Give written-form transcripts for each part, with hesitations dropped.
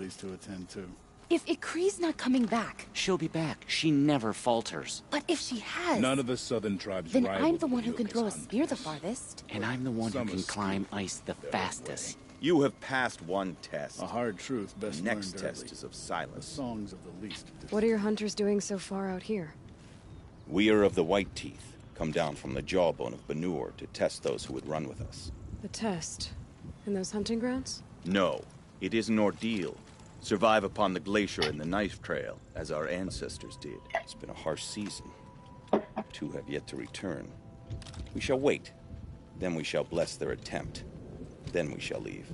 families to attend to. If Ikri's not coming back... She'll be back. She never falters. But if she has... None of the southern tribes then rival I'm the one who you can as throw a hunters. spear the farthest. And I'm the one who Some can escape climb ice the their fastest. You have passed one test. A hard truth best The next learned test early. is of The silence. songs of the least. What are your hunters doing so far out here? We are of the White Teeth, come down from the jawbone of Banur to test those who would run with us. The test? In those hunting grounds? No, it is an ordeal. Survive upon the glacier and the knife trail, as our ancestors did. It's been a harsh season. 2 have yet to return. We shall wait. Then we shall bless their attempt. Then we shall leave.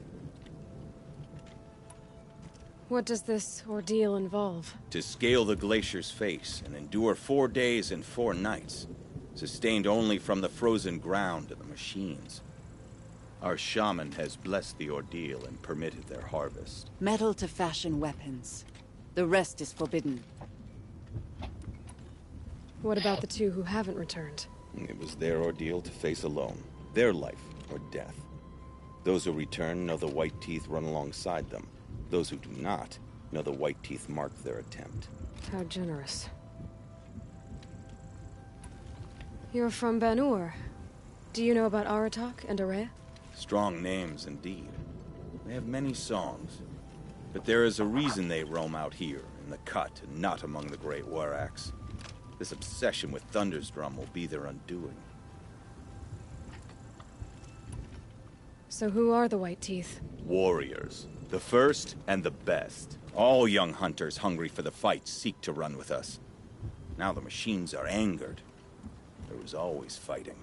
What does this ordeal involve? To scale the glacier's face and endure 4 days and 4 nights, sustained only from the frozen ground and the machines. Our shaman has blessed the ordeal and permitted their harvest. Metal to fashion weapons. The rest is forbidden. What about the 2 who haven't returned? It was their ordeal to face alone. Their life or death. Those who return know the White Teeth run alongside them. Those who do not know the White Teeth marked their attempt. How generous. You're from Banur. Do you know about Aratak and Araya? Strong names indeed. They have many songs. But there is a reason they roam out here, in the cut, and not among the great Waraks. This obsession with Thundersdrum will be their undoing. So who are the White Teeth? Warriors. The first and the best. All young hunters hungry for the fight seek to run with us. Now the machines are angered. There was always fighting.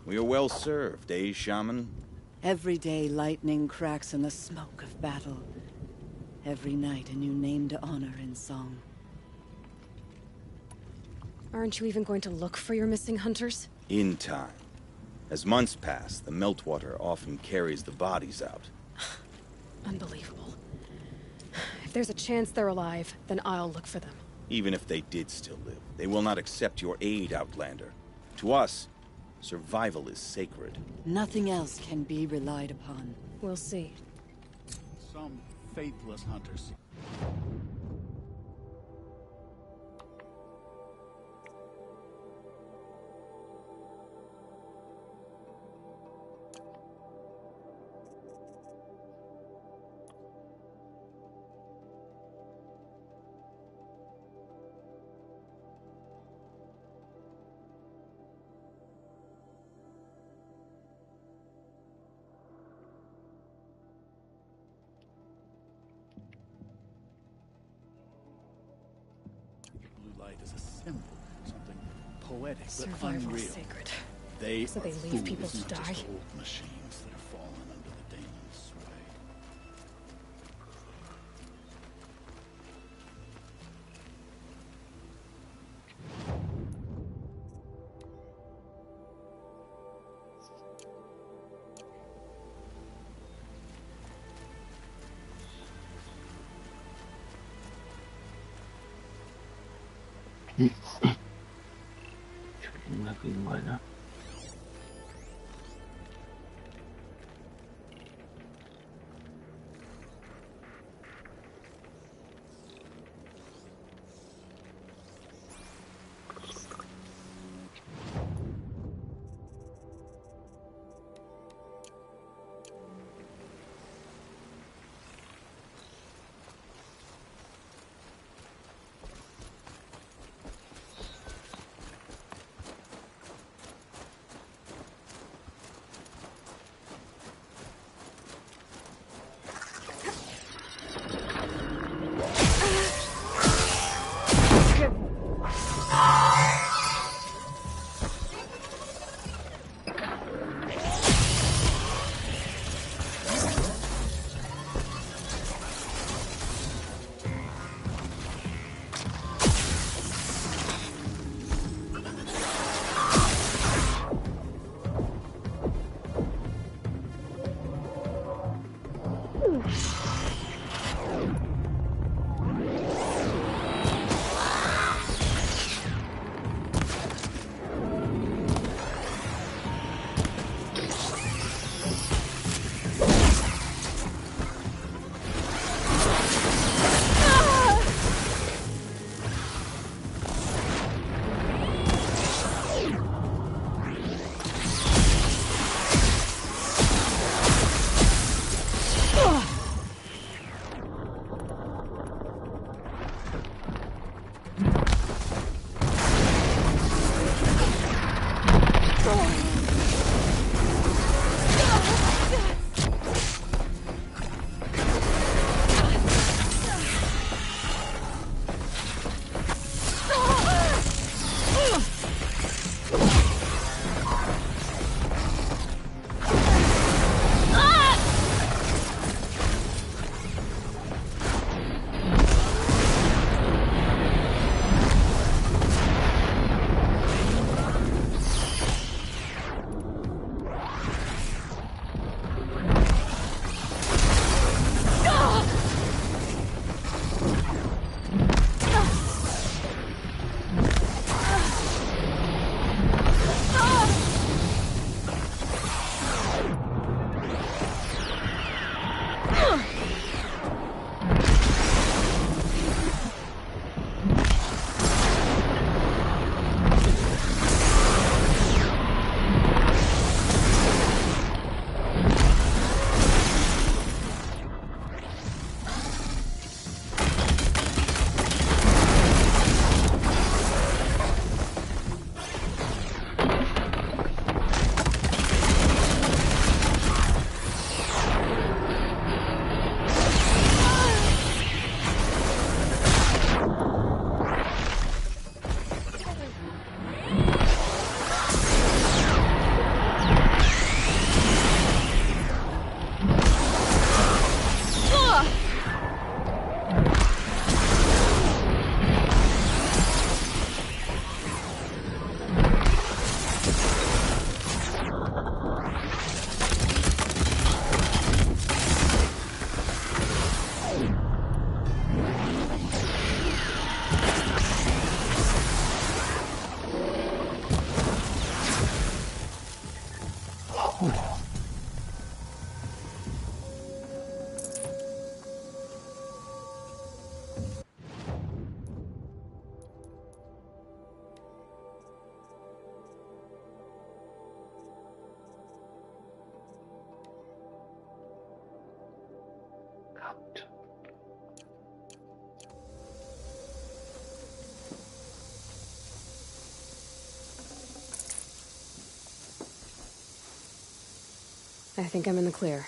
We are well served, eh, Shaman? Every day lightning cracks in the smoke of battle. Every night a new name to honor in song. Aren't you even going to look for your missing hunters? In time. As months pass, the meltwater often carries the bodies out. Unbelievable. If there's a chance they're alive, then I'll look for them. Even if they did still live, they will not accept your aid, Outlander. To us, survival is sacred. Nothing else can be relied upon. We'll see. Some faithless hunters. Light is a symbol, something poetic but Survival unreal. is sacred. So they leave people to die? Just old machines that have fallen under the damon's sway. 조립막이 뭐냐? I think I'm in the clear.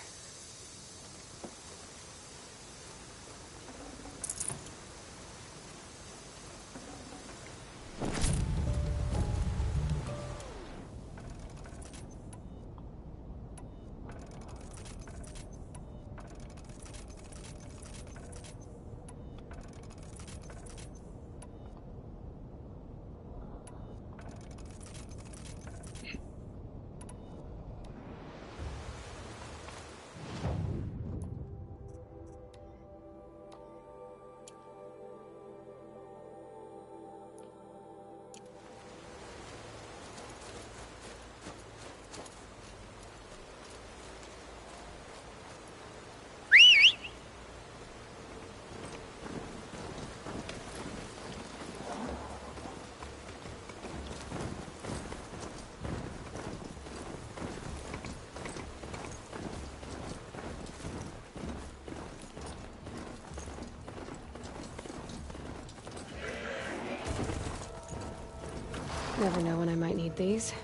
Never know when I might need these.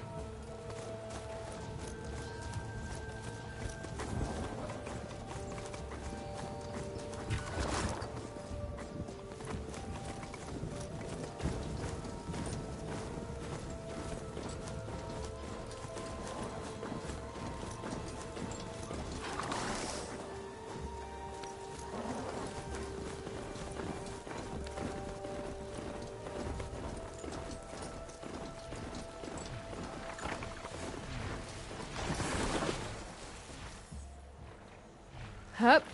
Hup.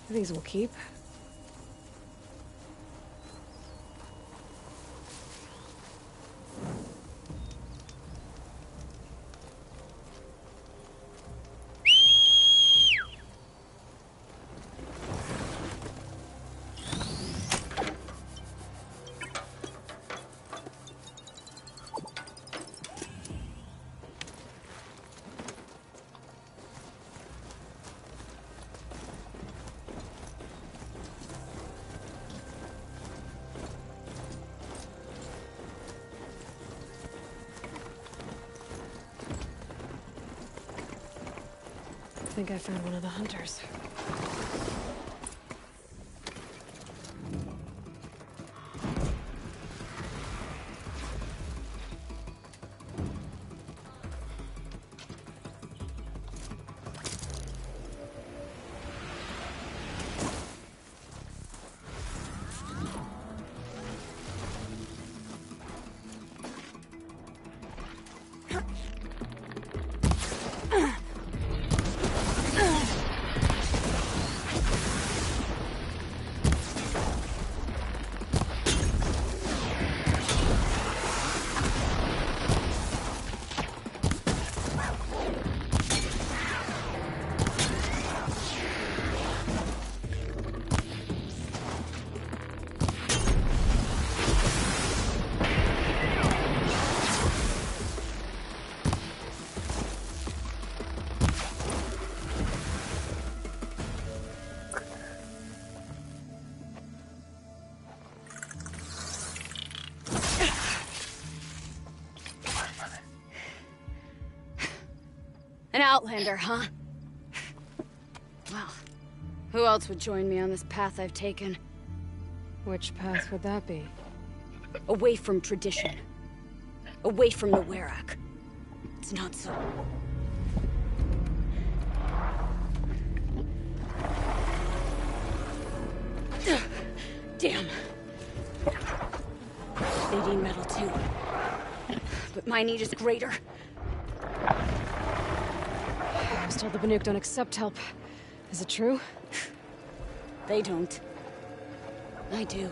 These will keep. I think I found one of the hunters. An outlander, huh? Well, who else would join me on this path I've taken? Which path would that be? Away from tradition. Away from the Werak. It's not so. Damn. They need metal too. But my need is greater. I was told the Banuk don't accept help. Is it true? They don't. I do.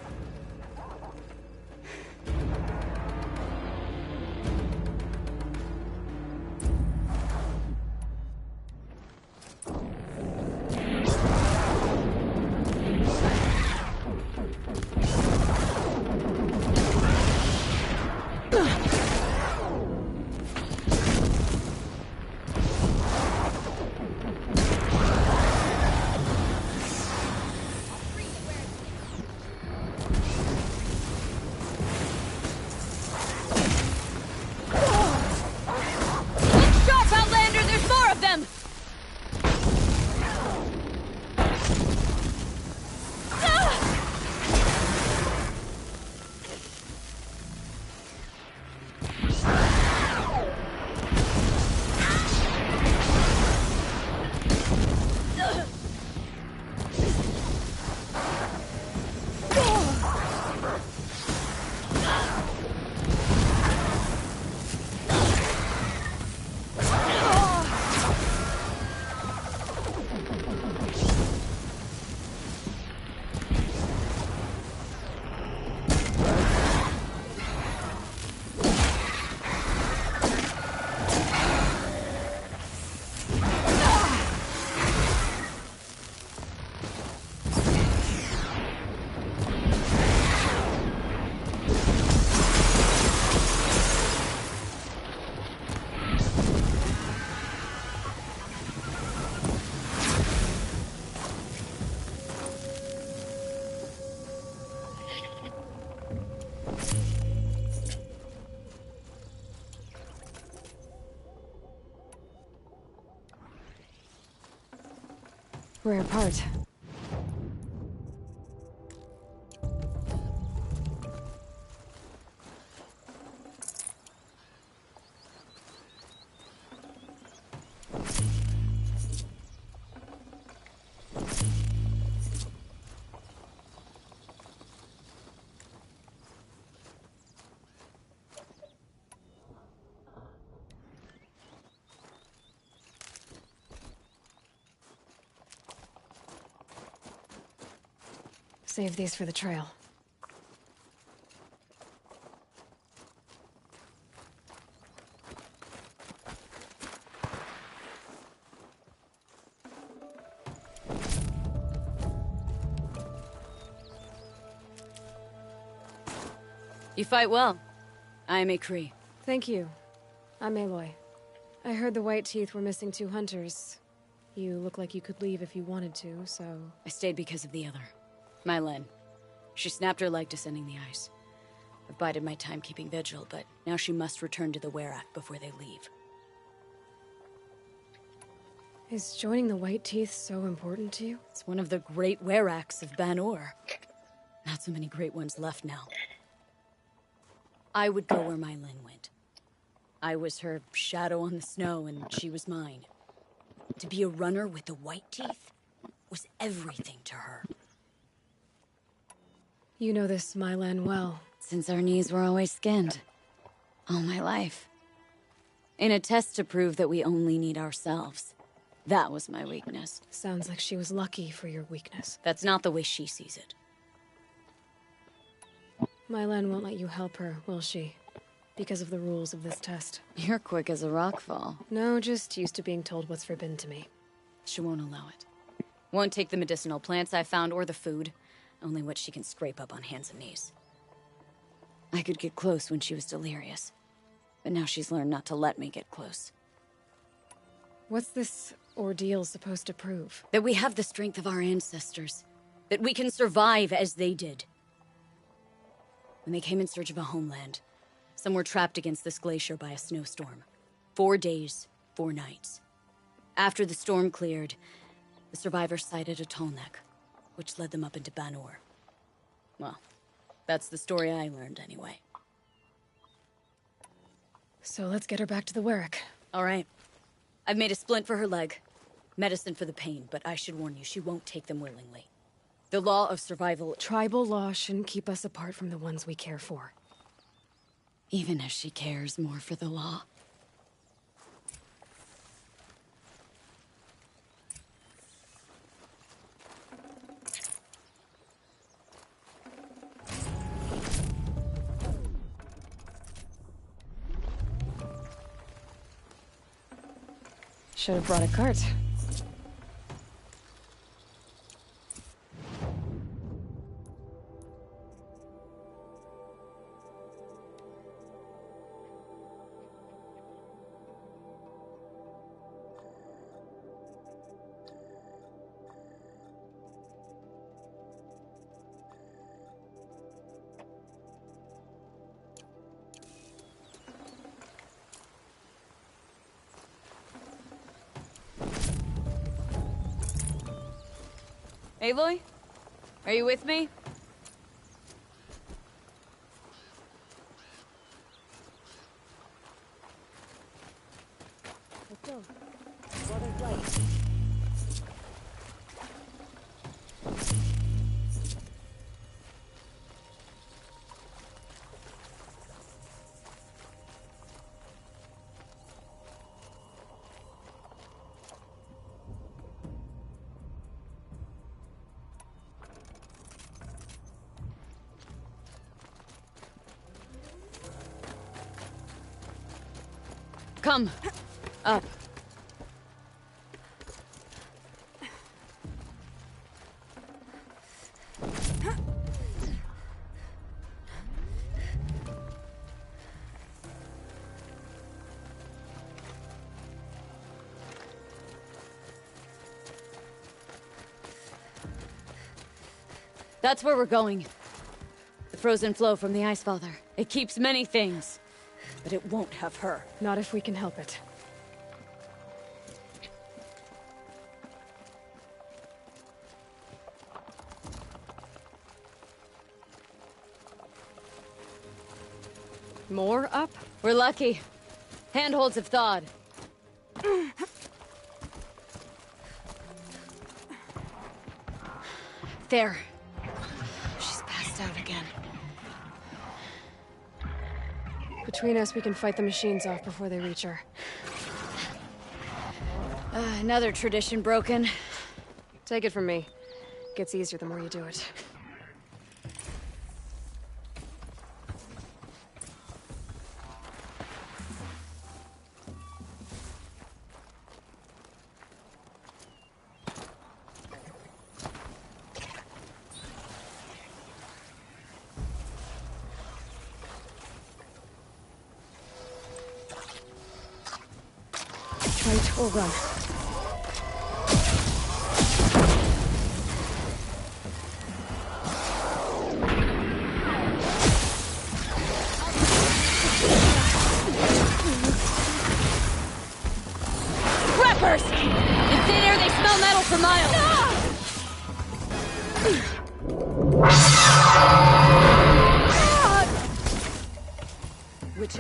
Rare part. Save these for the trail. You fight well. I am a Cree. Thank you. I'm Aloy. I heard the White Teeth were missing 2 hunters. You look like you could leave if you wanted to, so... I stayed because of the other. Mylen. She snapped her leg descending the ice. I've bided my time keeping vigil, but now she must return to the Werak before they leave. Is joining the White Teeth so important to you? It's one of the great Weraks of Ban-Or. Not so many great ones left now. I would go where Mylen went. I was her shadow on the snow, and she was mine. To be a runner with the White Teeth was everything to her. You know this Mylan well. Since our knees were always skinned. All my life. In a test to prove that we only need ourselves. That was my weakness. Sounds like she was lucky for your weakness. That's not the way she sees it. Mylan won't let you help her, will she? Because of the rules of this test. You're quick as a rockfall. No, just used to being told what's forbidden to me. She won't allow it. Won't take the medicinal plants I found or the food. Only what she can scrape up on hands and knees. I could get close when she was delirious. But now she's learned not to let me get close. What's this ordeal supposed to prove? That we have the strength of our ancestors. That we can survive as they did. When they came in search of a homeland, some were trapped against this glacier by a snowstorm. 4 days, 4 nights. After the storm cleared, the survivors sighted a tall neck, which led them up into Ban-Or. Well, that's the story I learned anyway. So let's get her back to the Werak. All right. I've made a splint for her leg. Medicine for the pain, but I should warn you, she won't take them willingly. The law of survival... Tribal law shouldn't keep us apart from the ones we care for. Even if she cares more for the law. Should have brought a cart. Aloy? Are you with me? Let's go. Water's light. Come. Up. That's where we're going. The frozen flow from the Ice Father. It keeps many things. But it won't have her. Not if we can help it. More up? We're lucky. Handholds have thawed. There. She's passed out again. Between us, we can fight the machines off before they reach her. Another tradition broken. Take it from me. Gets easier the more you do it. Fight or run. Preppers! In thin air, they smell metal for miles! Which...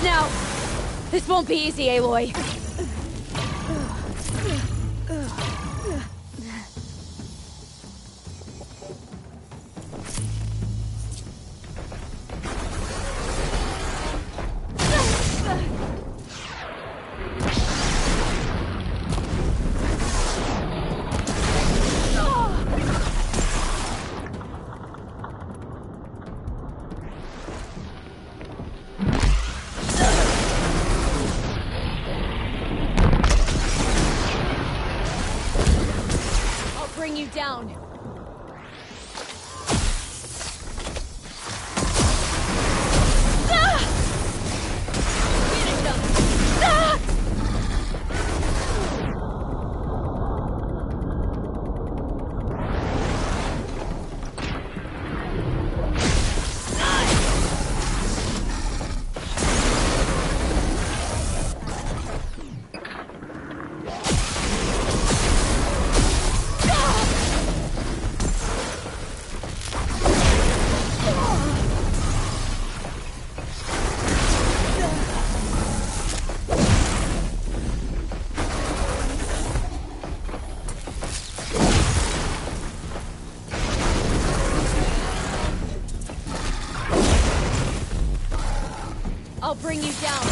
Now! This won't be easy, Aloy. Bring you down. Finish them. I'll bring you down.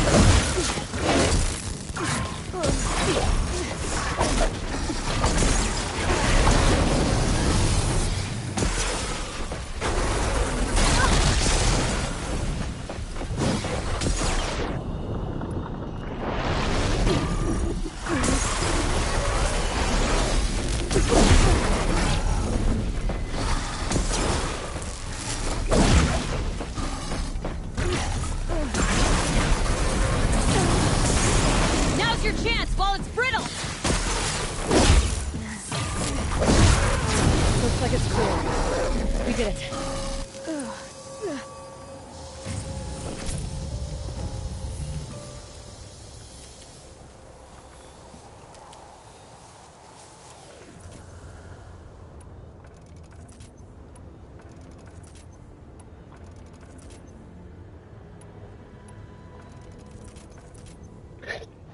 Your chance while it's brittle! Looks like it's clear. We did it.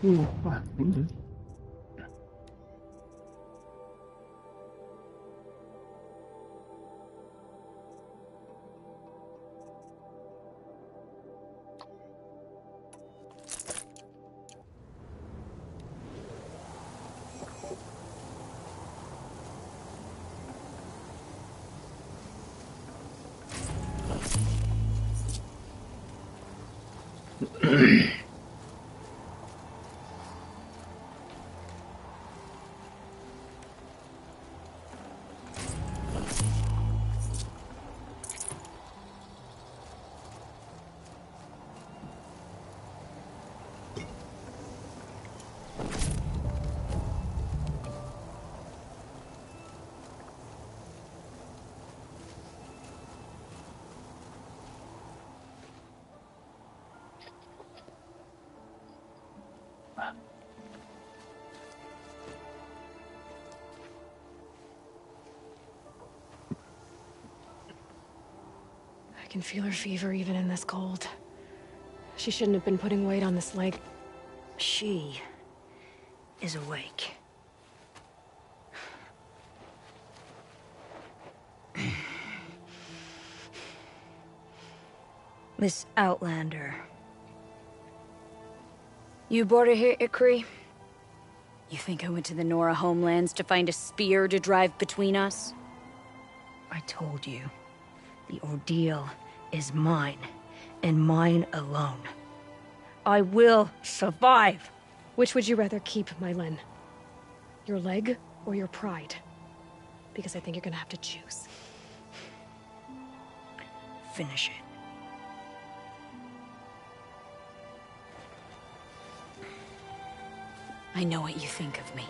뭔데? I can feel her fever even in this cold. She shouldn't have been putting weight on this leg. She is awake. Miss Outlander. You brought her here, Ikri? You think I went to the Nora homelands to find a spear to drive between us? I told you. The ordeal is mine, and mine alone. I will survive! Which would you rather keep, Mylin? Your leg or your pride? Because I think you're gonna have to choose. Finish it. I know what you think of me.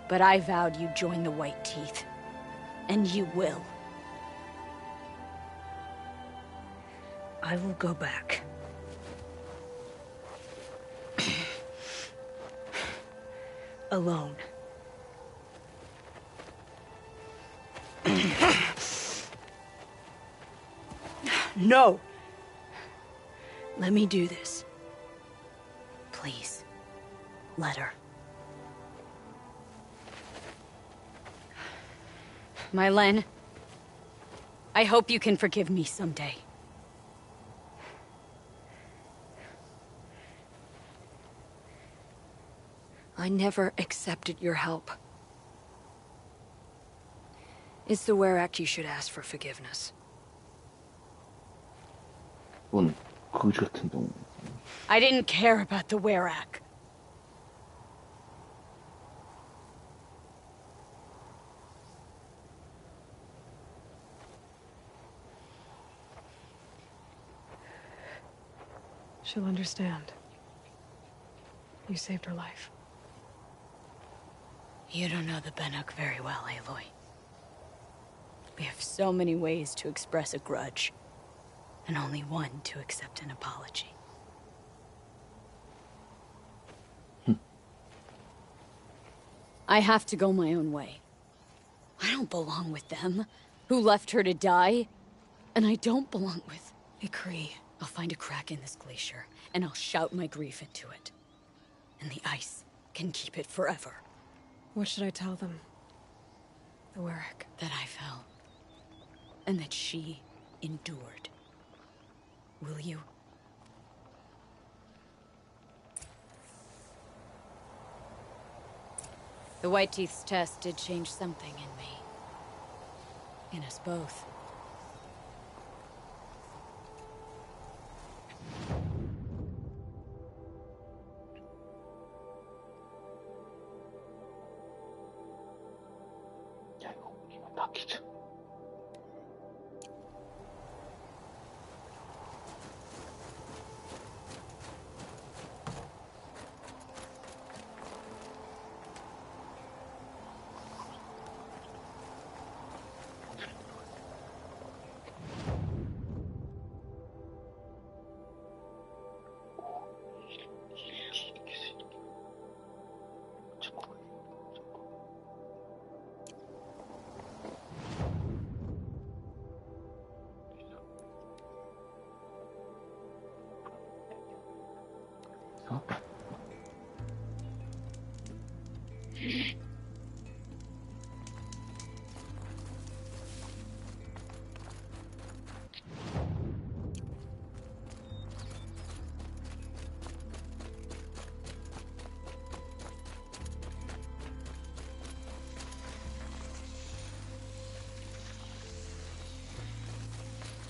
But I vowed you'd join the White Teeth. And you will. I will go back. Alone. No! Let me do this. Please. Let her. Mylin, I hope you can forgive me someday. I never accepted your help. It's the Werak you should ask for forgiveness. 뭔 거지 같은 동. I didn't care about the Werak. She'll understand. You saved her life. You don't know the Banuk very well, Aloy. We have so many ways to express a grudge, and only one to accept an apology. I have to go my own way. I don't belong with them, who left her to die, and I don't belong with Ikri. I'll find a crack in this glacier, and I'll shout my grief into it. And the ice can keep it forever. What should I tell them? The Werak. That I fell. And that she endured. Will you? The White Teeth's test did change something in me. In us both. 야 이거 바뀌자.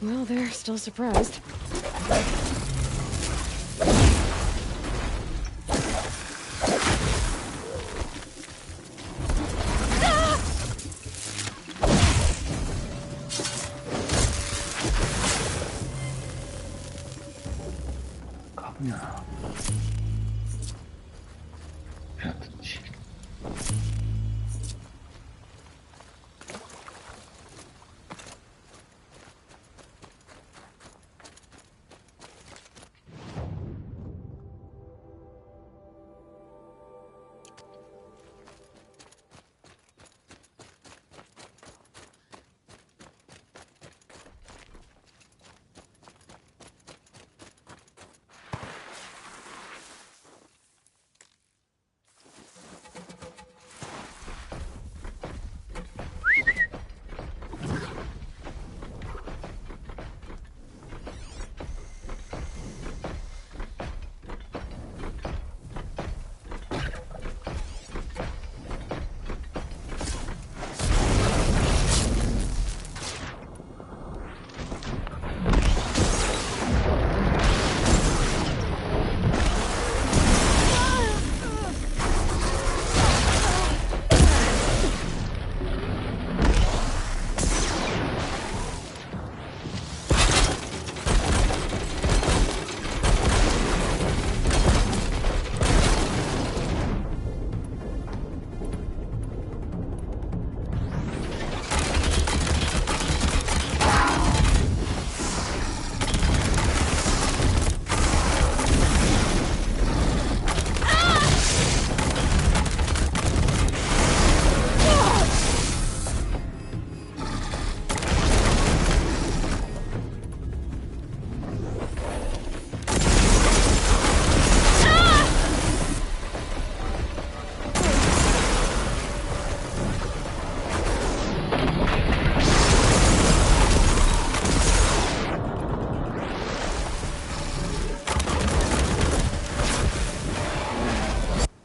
Well, they're still surprised. 가보냐. 그렇지.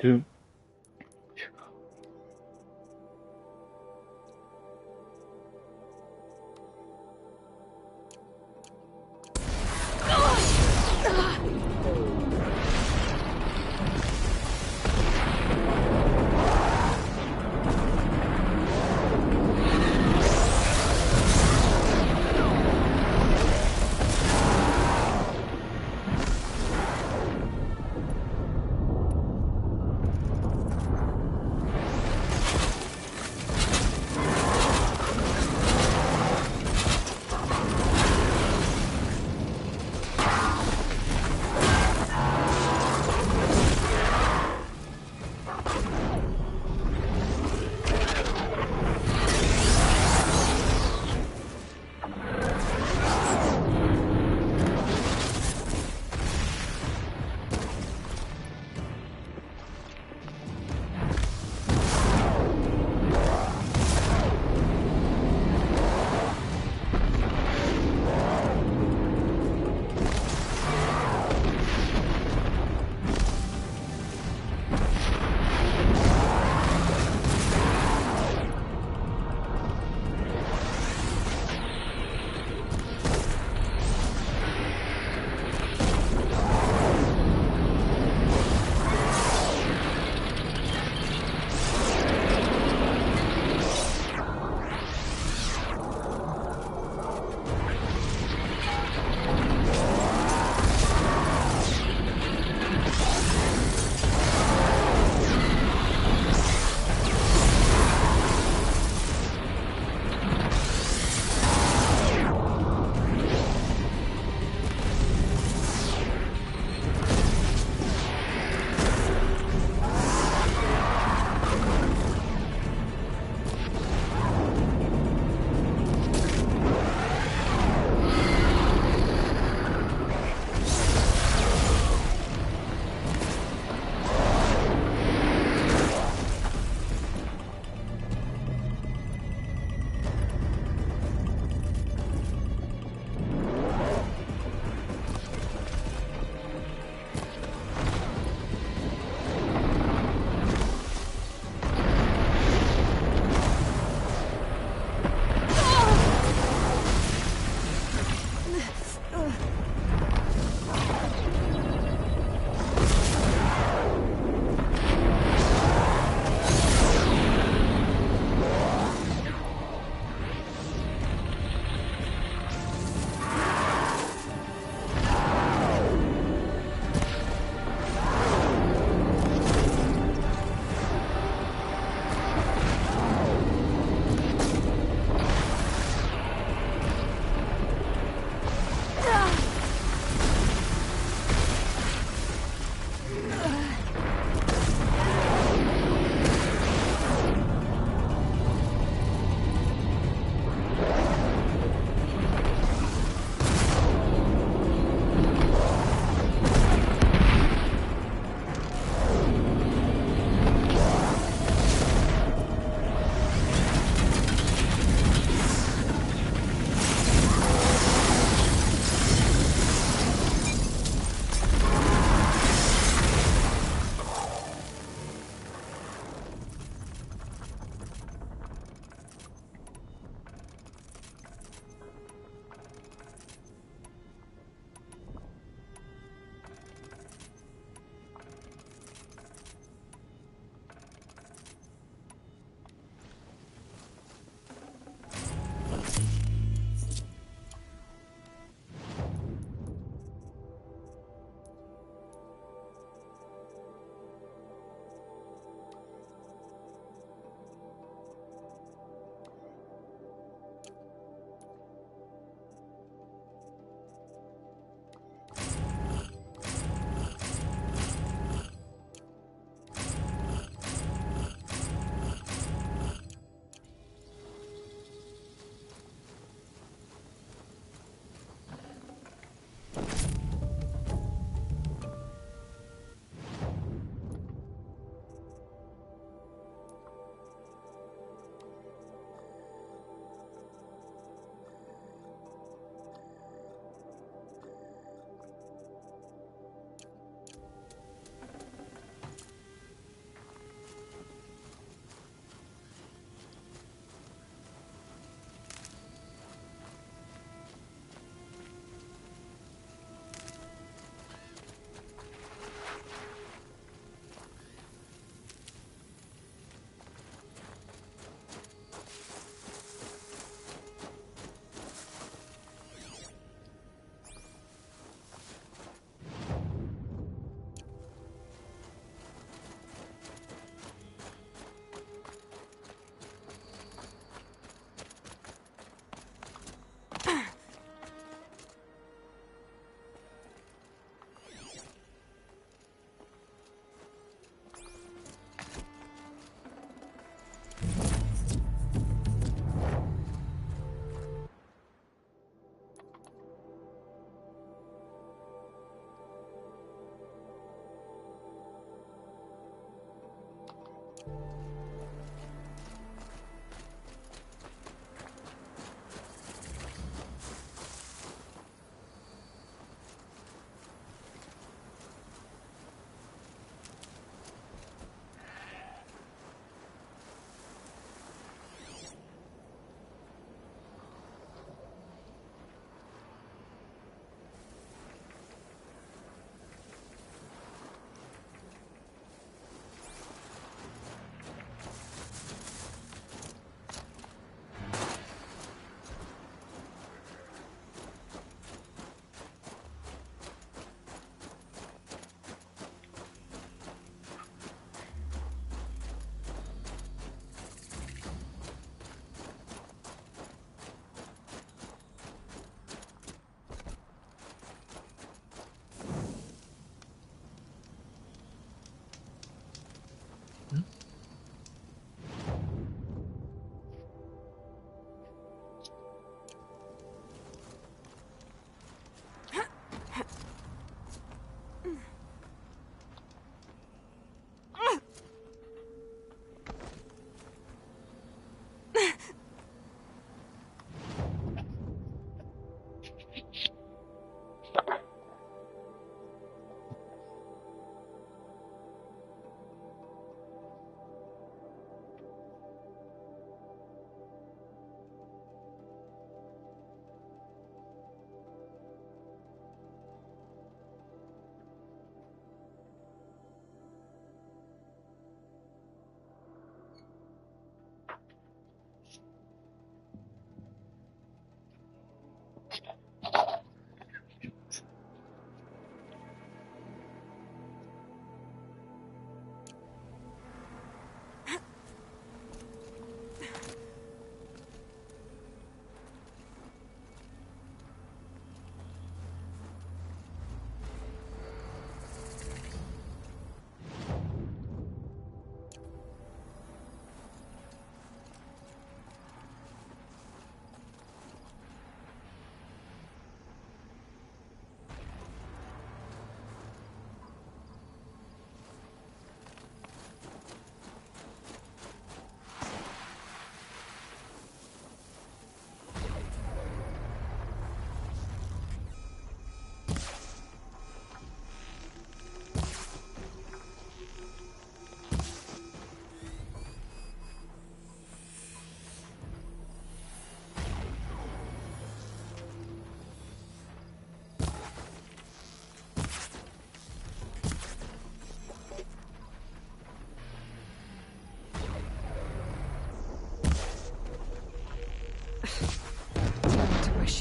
좀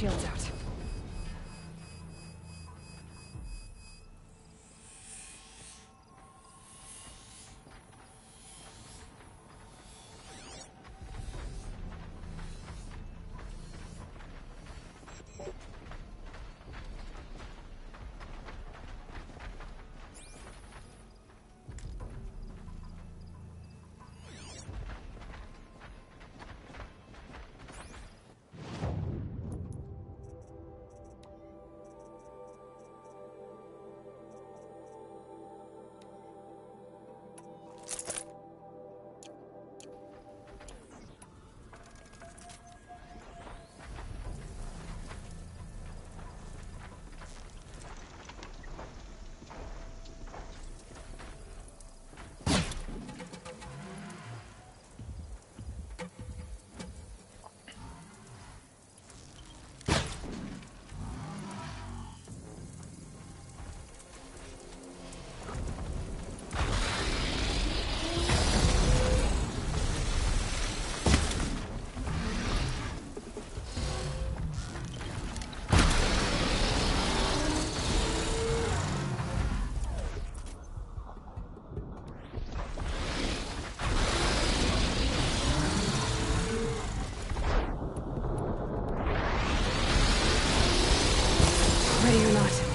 shields out. Ready or not.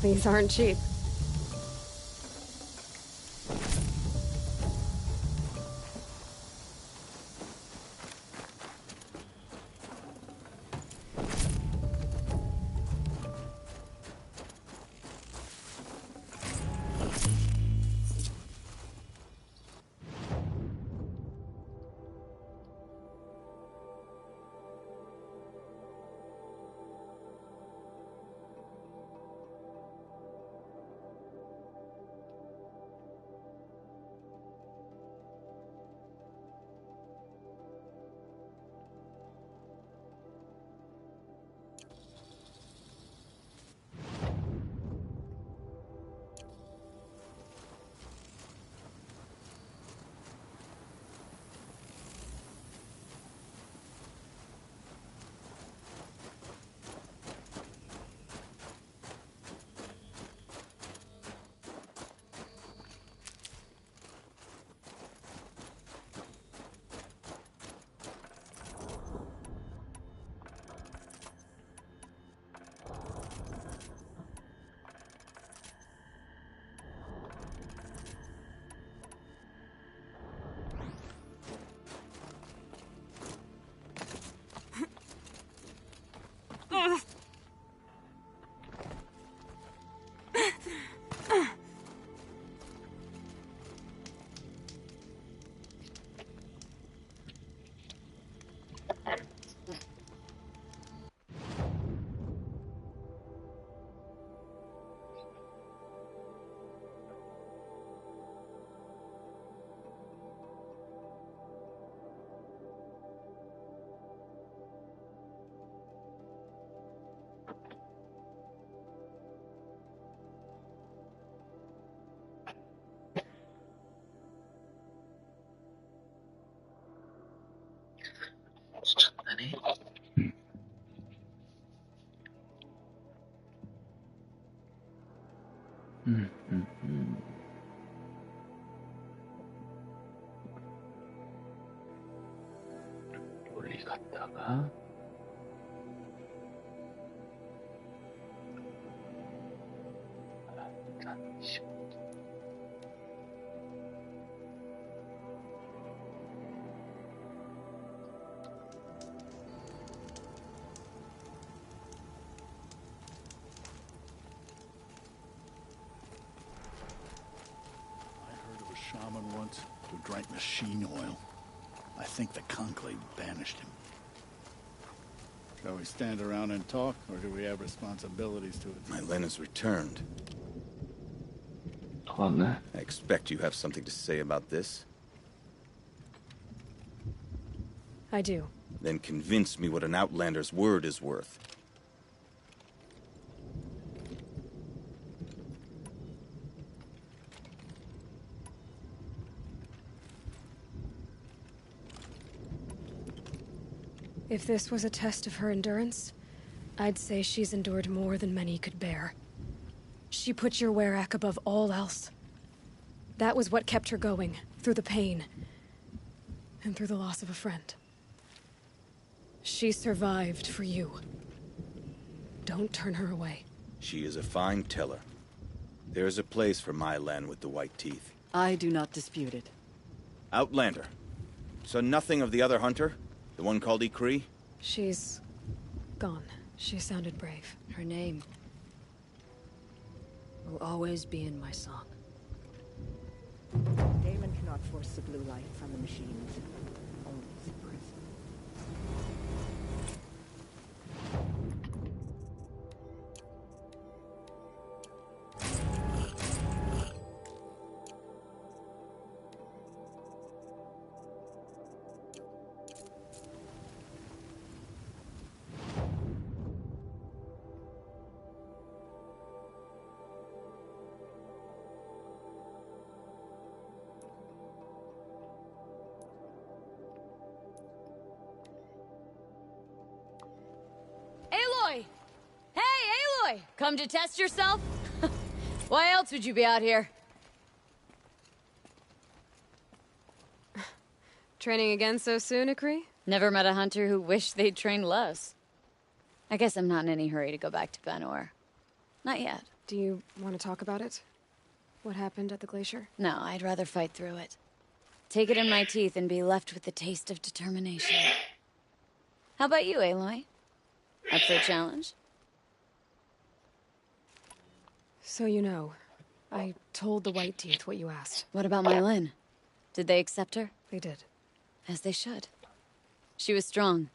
These aren't cheap. 음, 음, 음. 멀리 갔다가 잠시 I heard of a shaman once who drank machine oil. I think the Conclave banished him. Shall we stand around and talk, or do we have responsibilities to it? My Len has returned. 왔네. I expect you have something to say about this. I do. Then convince me what an Outlander's word is worth. If this was a test of her endurance, I'd say she's endured more than many could bear. She put your Werak above all else. That was what kept her going, through the pain, and through the loss of a friend. She survived for you. Don't turn her away. She is a fine teller. There is a place for my Len with the white teeth. I do not dispute it. Outlander. So nothing of the other hunter? The one called Ikri? She's gone. She sounded brave. Her name will always be in my song. Damon cannot force the blue light from the machines. Only suppress it. Aloy! Hey, Aloy! Come to test yourself? Why else would you be out here? Training again so soon, Ikri? Never met a hunter who wished they'd trained less. I guess I'm not in any hurry to go back to Banor. Not yet. Do you want to talk about it? What happened at the glacier? No, I'd rather fight through it. Take it in my teeth and be left with the taste of determination. How about you, Aloy? Up for a challenge? So you know, I told the White Teeth what you asked. What about my Lynn? Did they accept her? They did. As they should. She was strong.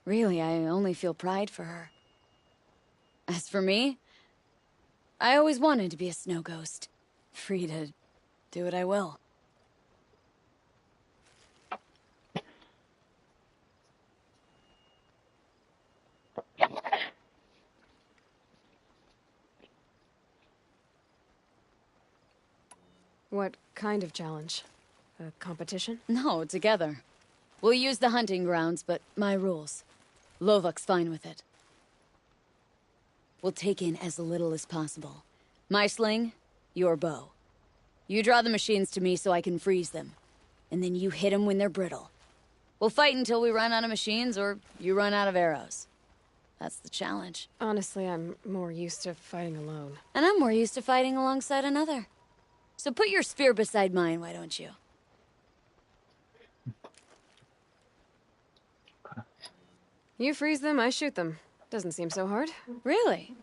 Really, I only feel pride for her. As for me, I always wanted to be a snow ghost. Free to do what I will. What kind of challenge? A competition? No, together. We'll use the hunting grounds, but my rules. Lovok's fine with it. We'll take in as little as possible. My sling, your bow. You draw the machines to me so I can freeze them. And then you hit them when they're brittle. We'll fight until we run out of machines or you run out of arrows. That's the challenge. Honestly, I'm more used to fighting alone. And I'm more used to fighting alongside another. So put your spear beside mine, why don't you? You freeze them, I shoot them. Doesn't seem so hard. Really?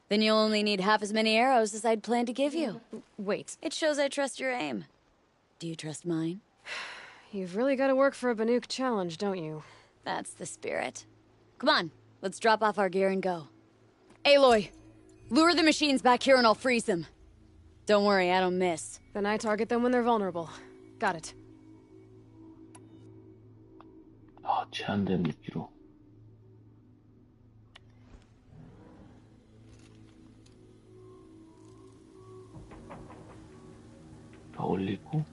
Then you'll only need half as many arrows as I'd planned to give you. Wait, It shows I trust your aim. Do you trust mine? you've really got to work for a Banuk challenge, don't you? That's the spirit. Come on, let's drop off our gear and go. Aloy, lure the machines back here and I'll freeze them. Don't worry, I don't miss. Then I target them when they're vulnerable. Got it. 아, 제한된 무기로. 다 올리고.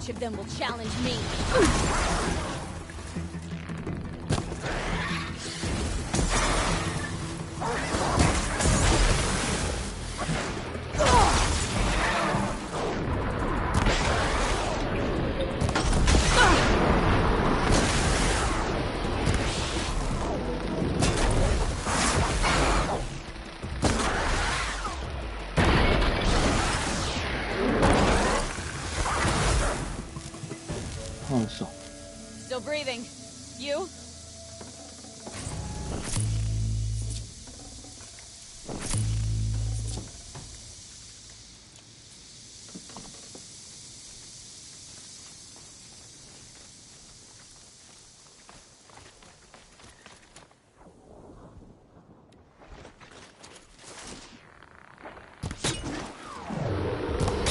Which of them will challenge me? 살아났어. Still breathing. You?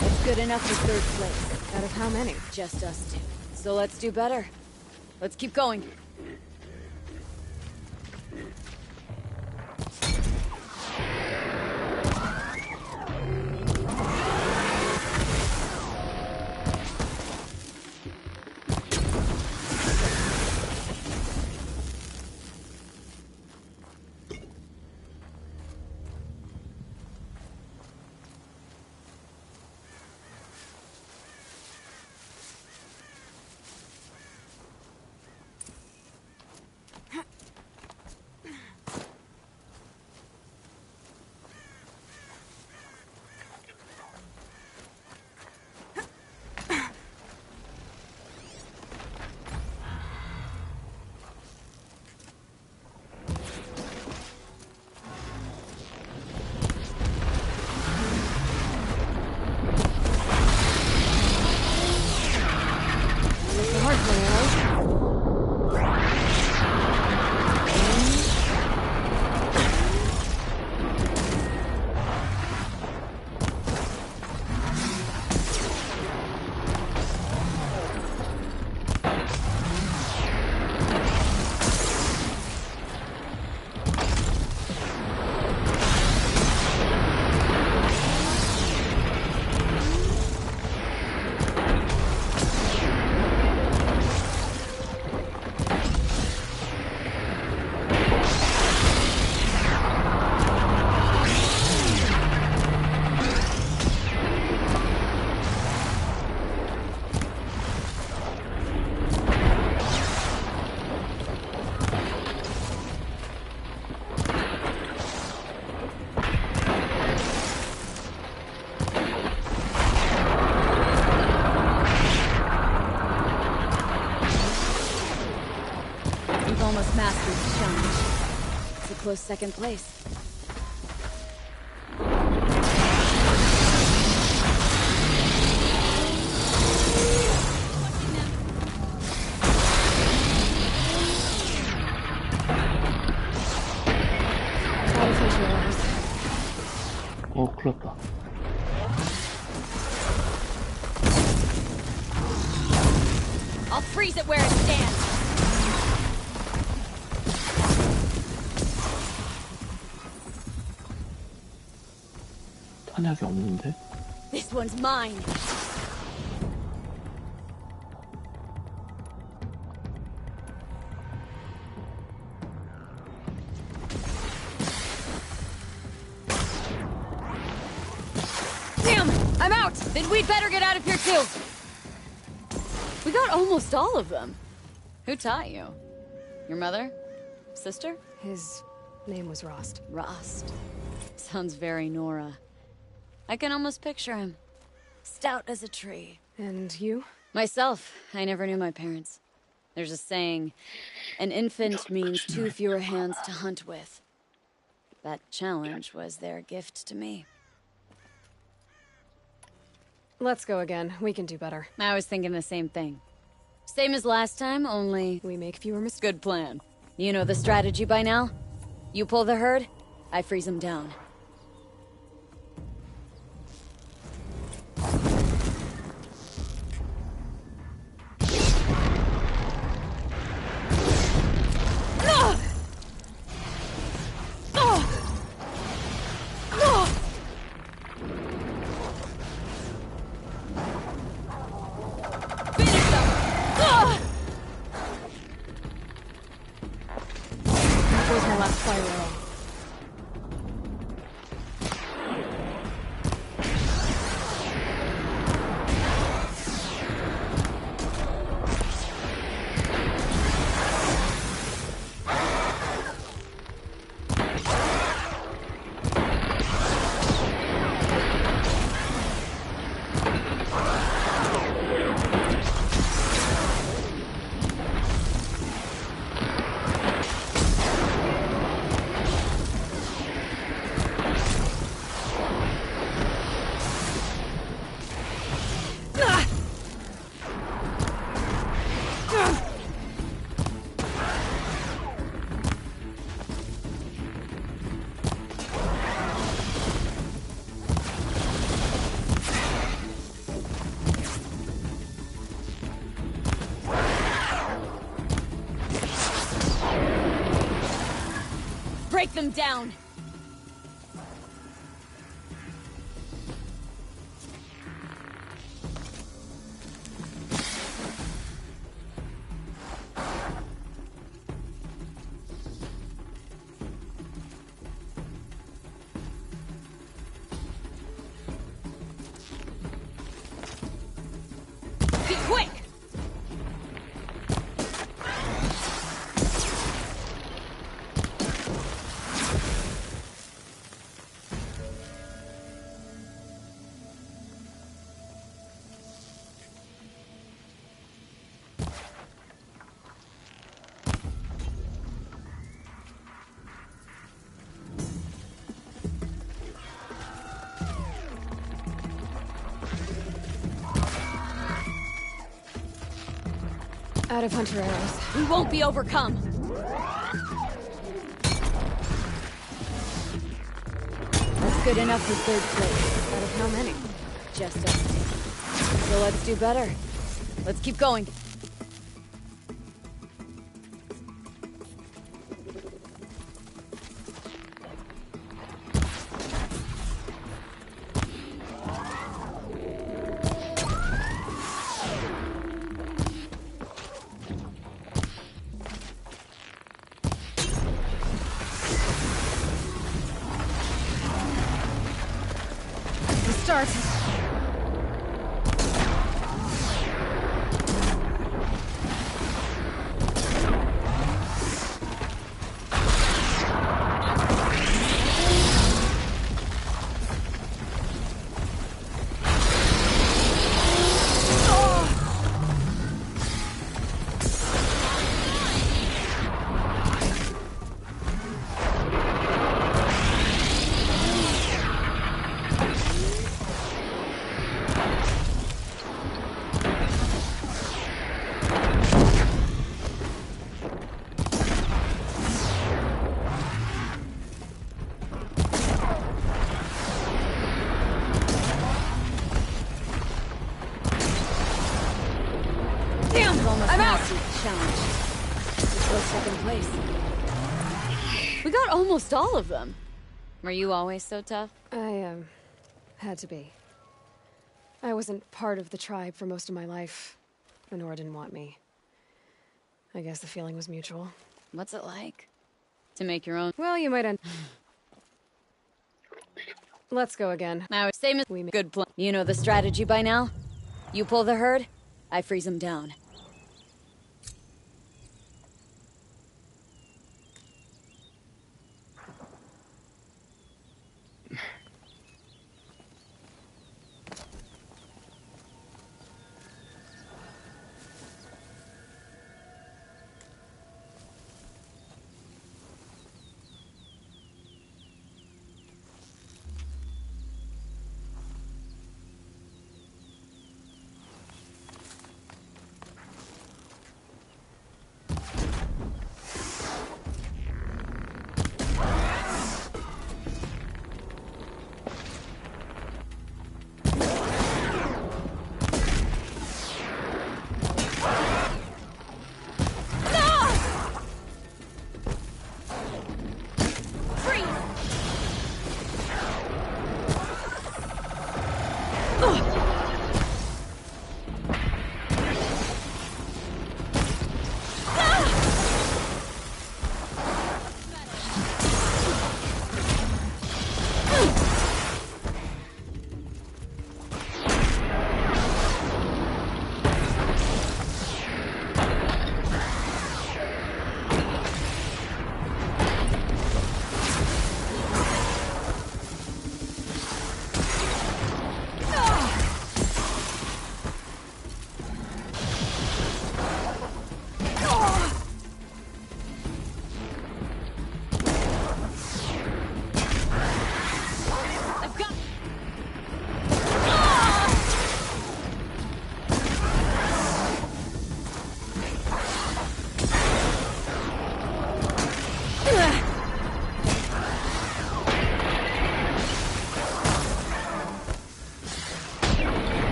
That's good enough for third place. Out of how many? Just us two. So let's do better. Let's keep going. Almost mastered the challenge. It's a close second place. 큰일 났다. I'll freeze it where it stands. 탄약이 없는데? This one's mine. Damn! I'm out! Then we'd better get out of here too! We got almost all of them. Who taught you? Your mother? Sister? His name was Rost. Rost. Sounds very Nora. I can almost picture him. Stout as a tree. And you? Myself. I never knew my parents. There's a saying, an infant means 2 fewer hands to hunt with. That challenge was their gift to me. Let's go again. We can do better. I was thinking the same thing. Same as last time, only... We make fewer mistakes. Good plan. You know the strategy by now? You pull the herd, I freeze them down. them down! Be quick! Out of hunter arrows. We won't be overcome! That's good enough for third place. Out of how many? Just us. So let's do better. Let's keep going. Start. I'm out! Challenge. Just go second place. We got almost all of them. Were you always so tough? I, had to be. I wasn't part of the tribe for most of my life. Honora didn't want me. I guess the feeling was mutual. What's it like? To make your own? Well, you might end... Let's go again. I was same as we good plan. You know the strategy by now? You pull the herd, I freeze them down.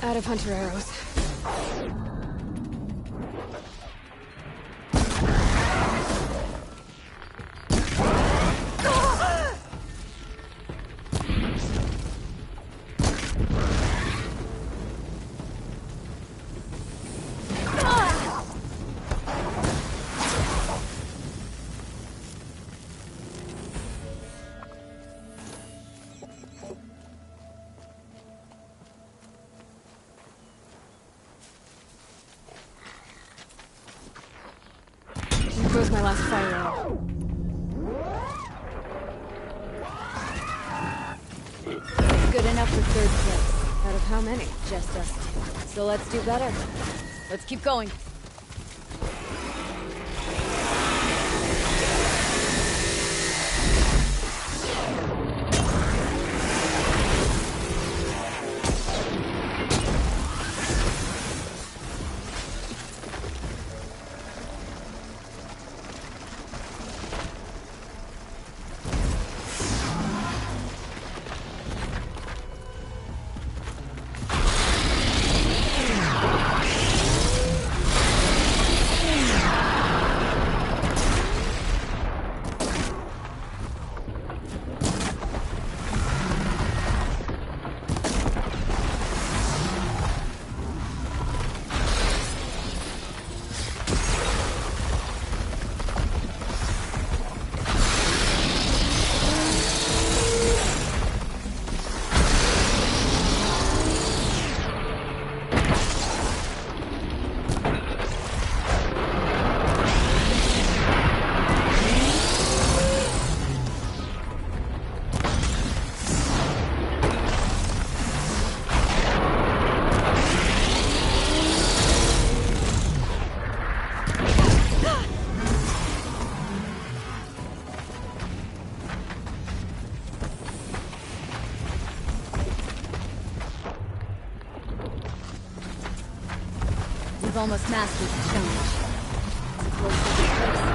Out of hunter arrows. There goes my last fire arrow. Good enough for third place. Out of how many? Just us two. So let's do better. Let's keep going. We've almost mastered the challenge. It's close to the place.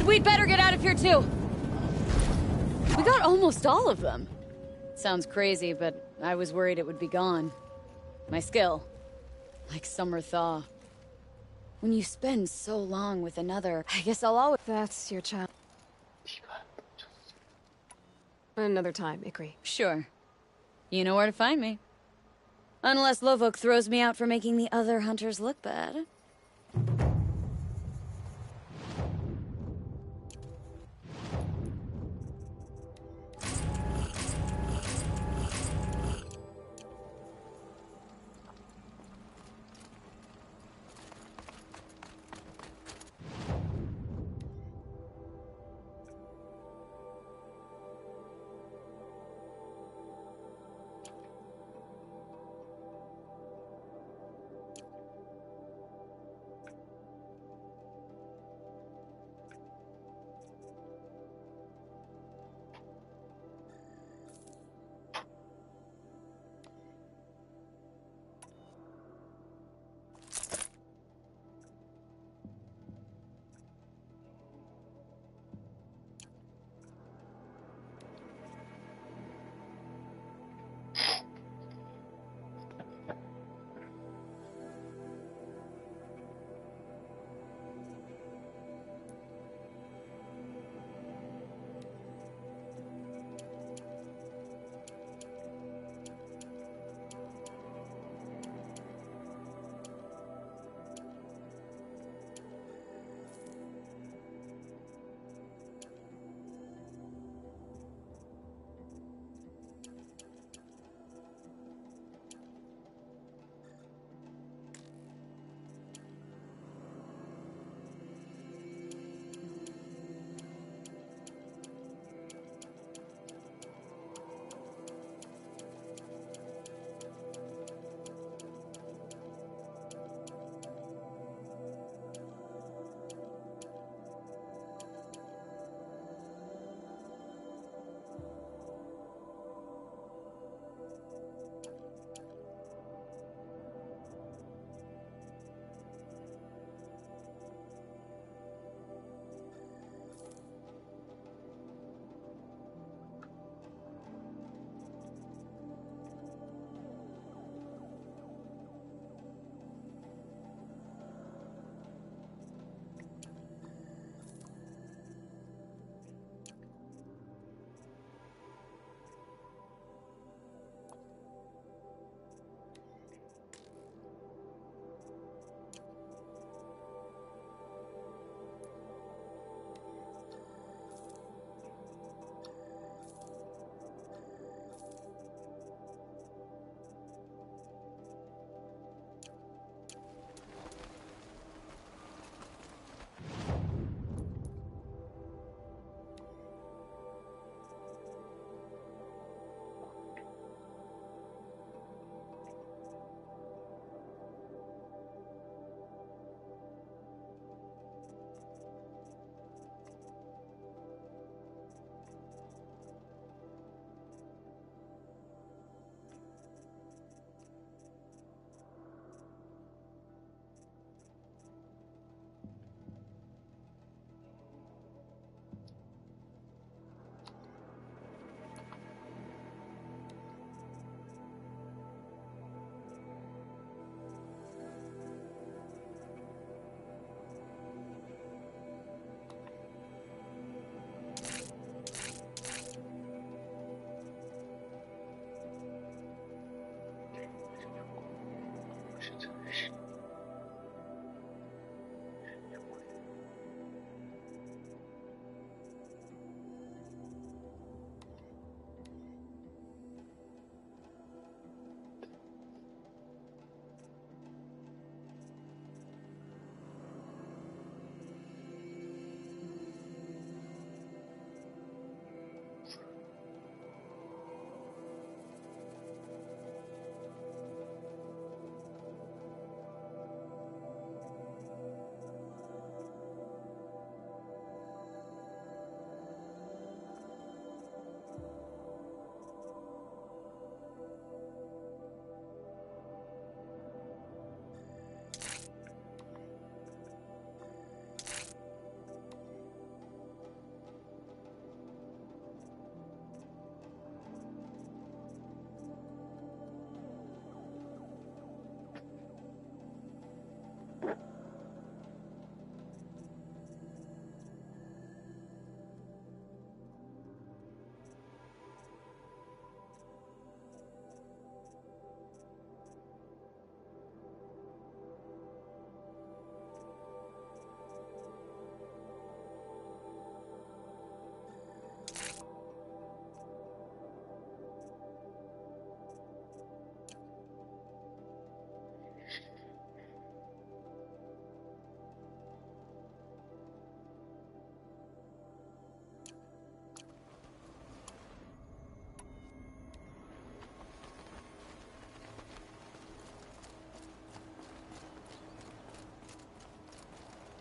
We'd better get out of here, too. We got almost all of them. Sounds crazy, but I was worried it would be gone. My skill. Like summer thaw. When you spend so long with another, I guess I'll always... That's your child. Another time, Ikri. Sure. You know where to find me. Unless Lovok throws me out for making the other hunters look bad.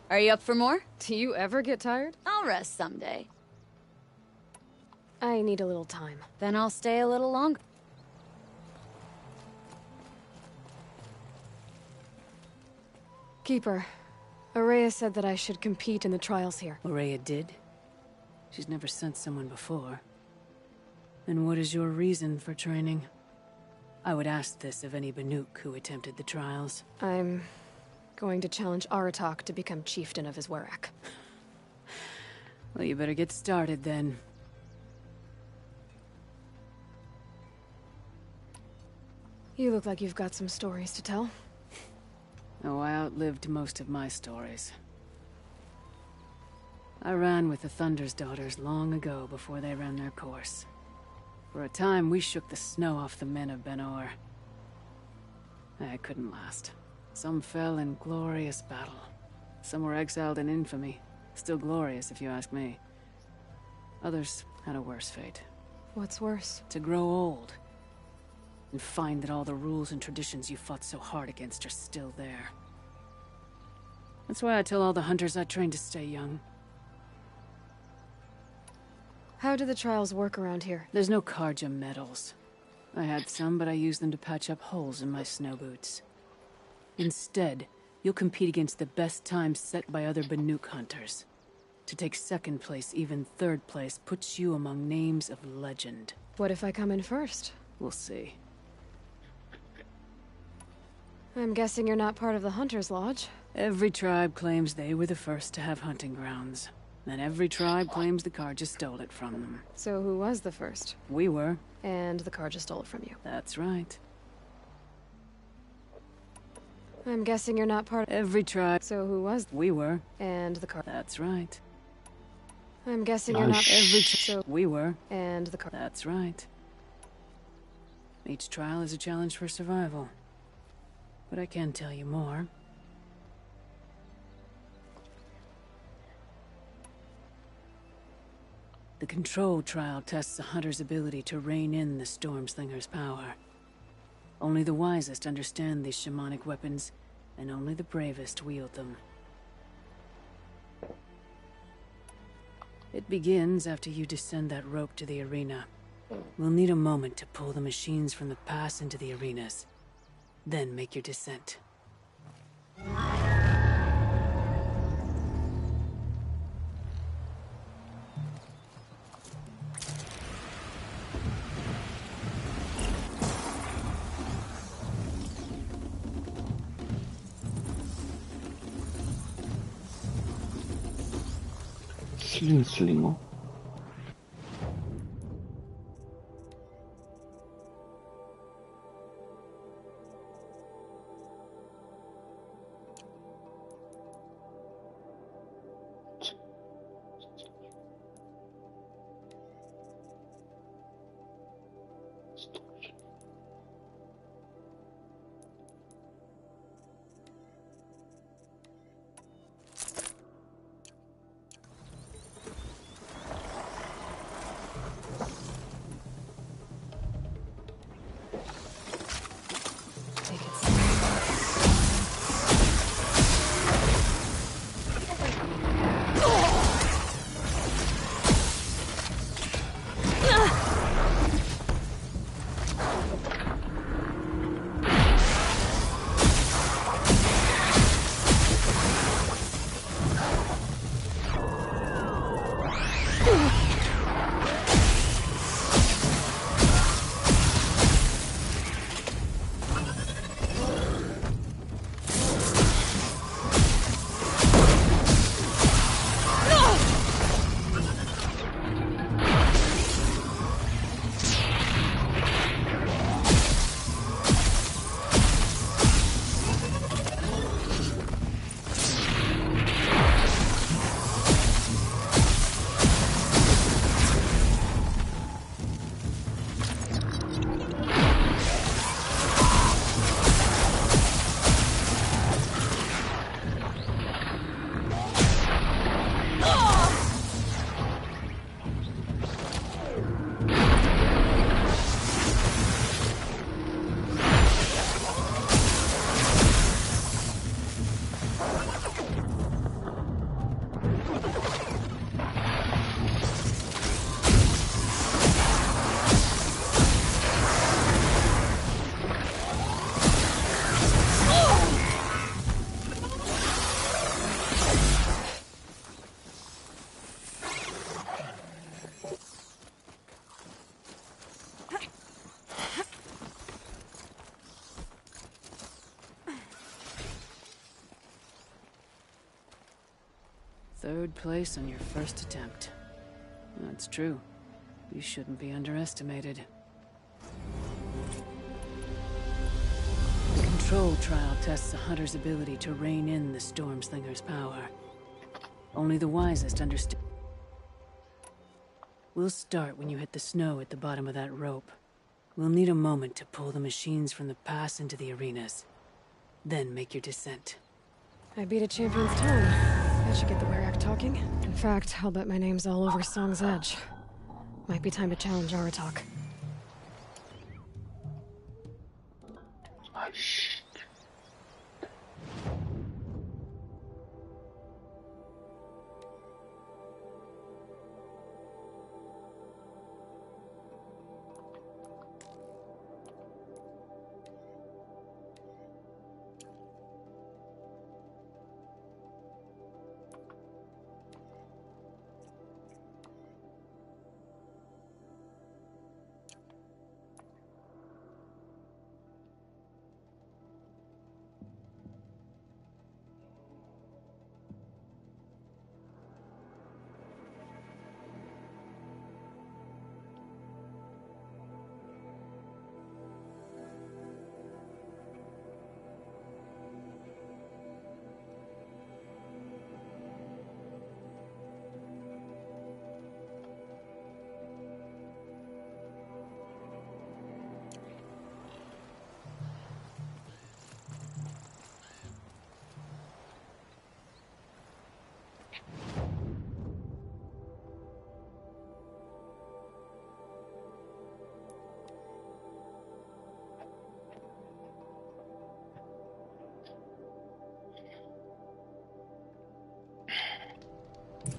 Are you up for more? Do you ever get tired? I'll rest someday. I need a little time. Then I'll stay a little longer. Keeper, Araya said that I should compete in the trials here. Araya did? She's never sent someone before. And what is your reason for training? I would ask this of any Banuk who attempted the trials. I'm going to challenge Aratak to become chieftain of his Werak. Well, you better get started then. You look like you've got some stories to tell. Oh, I outlived most of my stories. I ran with the Thunder's daughters long ago before they ran their course. For a time, we shook the snow off the men of Ben-Or. I couldn't last. Some fell in glorious battle. Some were exiled in infamy. Still glorious, if you ask me. Others had a worse fate. What's worse? To grow old. And find that all the rules and traditions you fought so hard against are still there. That's why I tell all the hunters I train to stay young. How do the trials work around here? There's no Karja medals. I had some, but I used them to patch up holes in my snow boots. Instead, you'll compete against the best times set by other Banuk hunters. To take second place, even third place, puts you among names of legend. What if I come in first? We'll see. I'm guessing you're not part of the Hunter's Lodge. Every tribe claims they were the first to have hunting grounds. And every tribe claims the Karja stole it from them. So who was the first? We were. And the Karja stole it from you. That's right. I'm guessing you're not part of... Every tribe... So who was... We were. And the Karja... That's right. I'm guessing you're not... So we were. And the Karja... That's right. Each trial is a challenge for survival. But I can tell you more. The Control trial tests a hunter's ability to rein in the Stormslinger's power. Only the wisest understand these shamanic weapons, and only the bravest wield them. It begins after you descend that rope to the arena. We'll need a moment to pull the machines from the pass into the arenas. Then make your descent. 슬링어? 3rd place on your first attempt. That's true. You shouldn't be underestimated. The control trial tests a hunter's ability to rein in the Stormslinger's power. Only the wisest understand. We'll start when you hit the snow at the bottom of that rope. We'll need a moment to pull the machines from the pass into the arenas. Then make your descent. I beat a champion's tone. That should get the Werak talking. In fact, I'll bet my name's all over Song's Edge. Might be time to challenge Aratak. 아, 씨.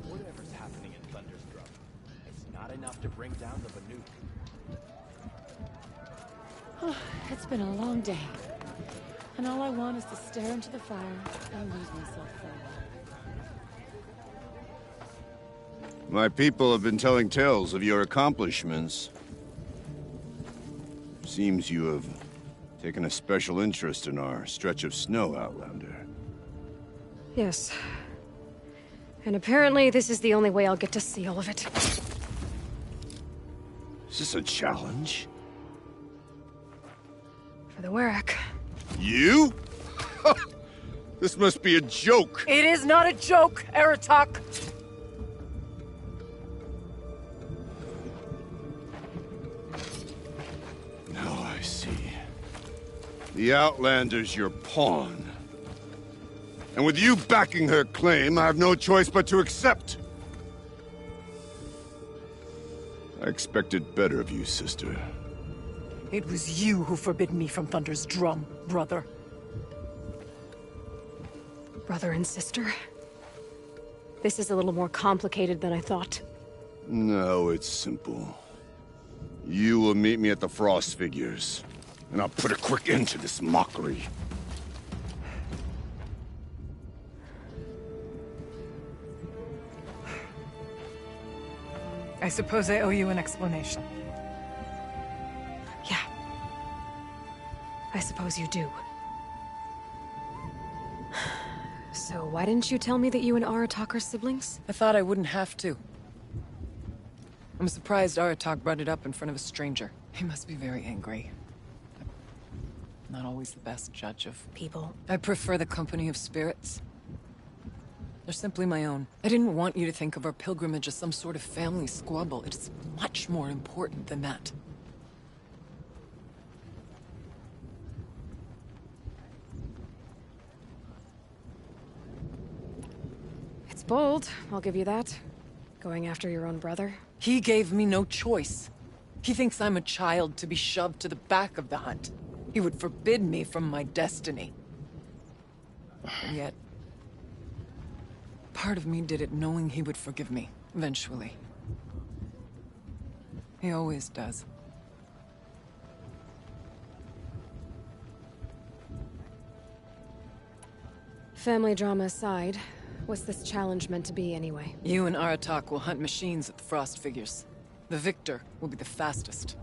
Whatever's happening in Thunderstruck, it's not enough to bring down the Banuk. It's been a long day. And all I want is to stare into the fire and lose myself for a while. My people have been telling tales of your accomplishments. Seems you have taken a special interest in our stretch of snow, Outlander. Yes. And apparently this is the only way I'll get to see all of it. Is this a challenge? For the Werak. You? This must be a joke. It is not a joke, Aratak! Now I see. The Outlander's your pawn. And with you backing her claim, I have no choice but to accept. I expected better of you, sister. It was you who forbid me from Thunder's drum, brother. Brother and sister? This is a little more complicated than I thought. No, it's simple. You will meet me at the Frost Figures, and I'll put a quick end to this mockery. I suppose I owe you an explanation. Yeah. I suppose you do. So why didn't you tell me that you and Aratak are siblings? I thought I wouldn't have to. I'm surprised Aratak brought it up in front of a stranger. He must be very angry. I'm not always the best judge of people. I prefer the company of spirits. They're simply my own. I didn't want you to think of our pilgrimage as some sort of family squabble. It is much more important than that. It's bold, I'll give you that. Going after your own brother. He gave me no choice. He thinks I'm a child to be shoved to the back of the hunt. He would forbid me from my destiny. And yet, part of me did it knowing he would forgive me, eventually. He always does. Family drama aside, what's this challenge meant to be anyway? You and Aratak will hunt machines at the Frost Figures. The victor will be the fastest.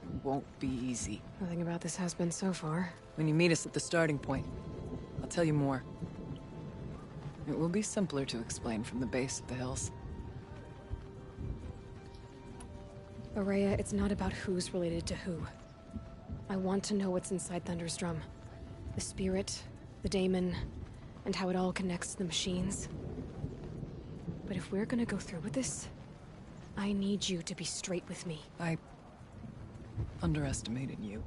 It won't be easy. Nothing about this has been so far. When you meet us at the starting point, I'll tell you more. It will be simpler to explain from the base of the hills. Araya, it's not about who's related to who. I want to know what's inside Thunder's drum. The spirit, the daemon, and how it all connects to the machines. But if we're gonna go through with this, I need you to be straight with me. I underestimated you.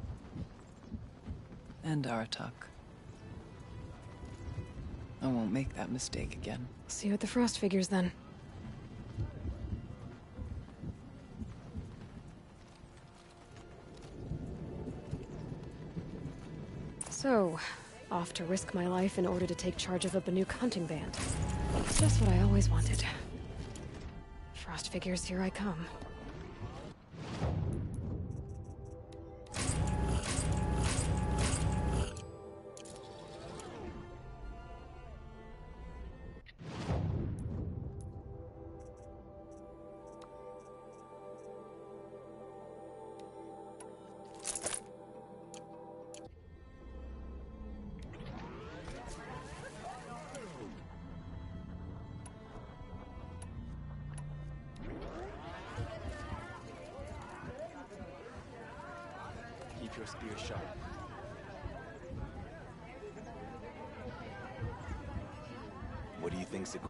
And Aratak. I won't make that mistake again. See you at the Frost figures then. So, off to risk my life in order to take charge of a Banuk hunting band. It's just what I always wanted. Frost figures, here I come. Keep your spear sharp. What do you think's the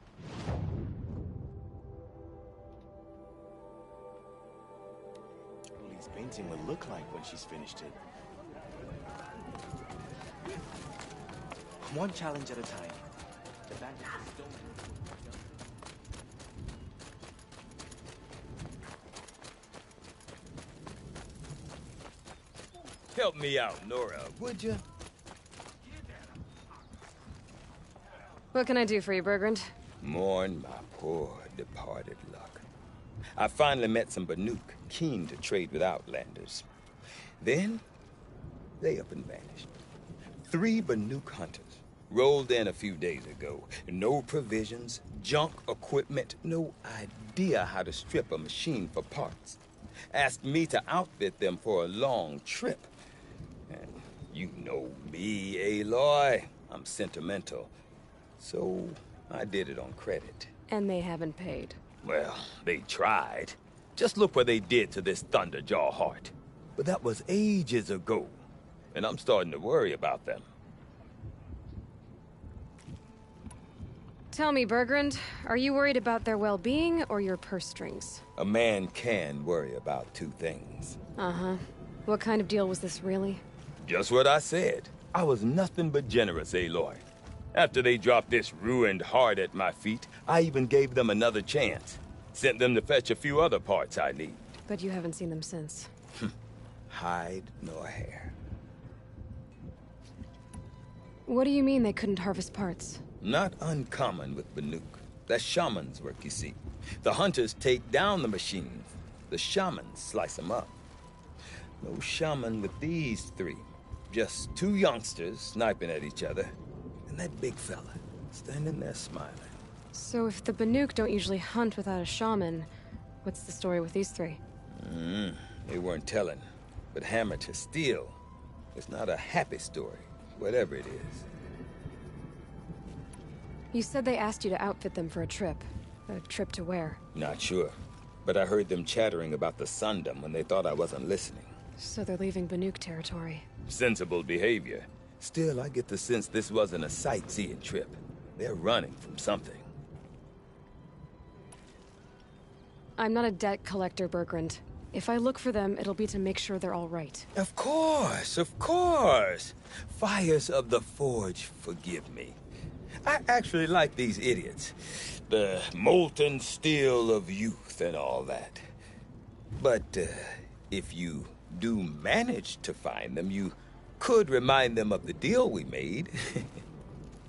Lily's painting will look like when she's finished it? One challenge at a time. The bandits don't. Help me out, Nora, would you? What can I do for you, Bergrand? Mourn my poor departed luck. I finally met some Banuk, keen to trade with Outlanders. Then, they up and vanished. 3 Banuk hunters rolled in a few days ago. No provisions, junk equipment, no idea how to strip a machine for parts. Asked me to outfit them for a long trip. And you know me, Aloy. I'm sentimental. So I did it on credit. And they haven't paid. Well, they tried. Just look what they did to this Thunderjaw heart. But that was ages ago. And I'm starting to worry about them. Tell me, Bergrand, are you worried about their well-being or your purse strings? A man can worry about 2 things. Uh-huh. What kind of deal was this, really? Just what I said. I was nothing but generous, Aloy. After they dropped this ruined heart at my feet, I even gave them another chance. Sent them to fetch a few other parts I need. But you haven't seen them since. Hide nor hair. What do you mean they couldn't harvest parts? Not uncommon with Banuk. That's shaman's work, you see. The hunters take down the machines. The shamans slice them up. No shaman with these 3. Just 2 youngsters sniping at each other. And that big fella standing there smiling. So if the Banuk don't usually hunt without a shaman, what's the story with these 3? They weren't telling. But hammer to steel. It's not a happy story, whatever it is. You said they asked you to outfit them for a trip. A trip to where? Not sure. But I heard them chattering about the Sundom when they thought I wasn't listening. So they're leaving Banuk territory. Sensible behavior. Still, I get the sense this wasn't a sightseeing trip. They're running from something. I'm not a debt collector, Bergrand. If I look for them, it'll be to make sure they're all right. Of course, of course. Fires of the Forge, forgive me. I actually like these idiots. The molten steel of youth and all that. But if you do manage to find them, you could remind them of the deal we made.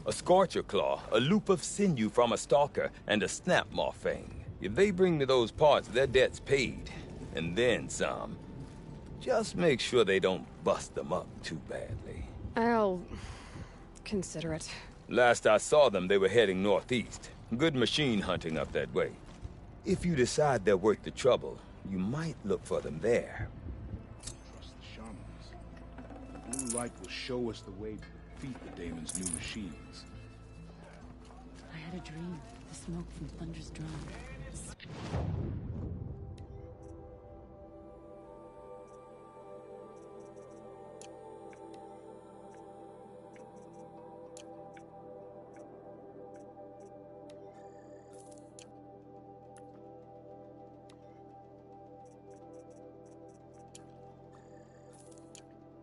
A scorcher claw, a loop of sinew from a stalker, and a snapmaw fang. If they bring me those parts, their debt's paid. And then some. Just make sure they don't bust them up too badly. I'll consider it. Last I saw them, they were heading northeast. Good machine hunting up that way. If you decide they're worth the trouble, you might look for them there. Trust the shamans. Blue light will show us the way to defeat the daemon's new machines. I had a dream. The smoke from Thunder's drum.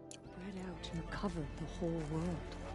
Spread out and covered the whole world.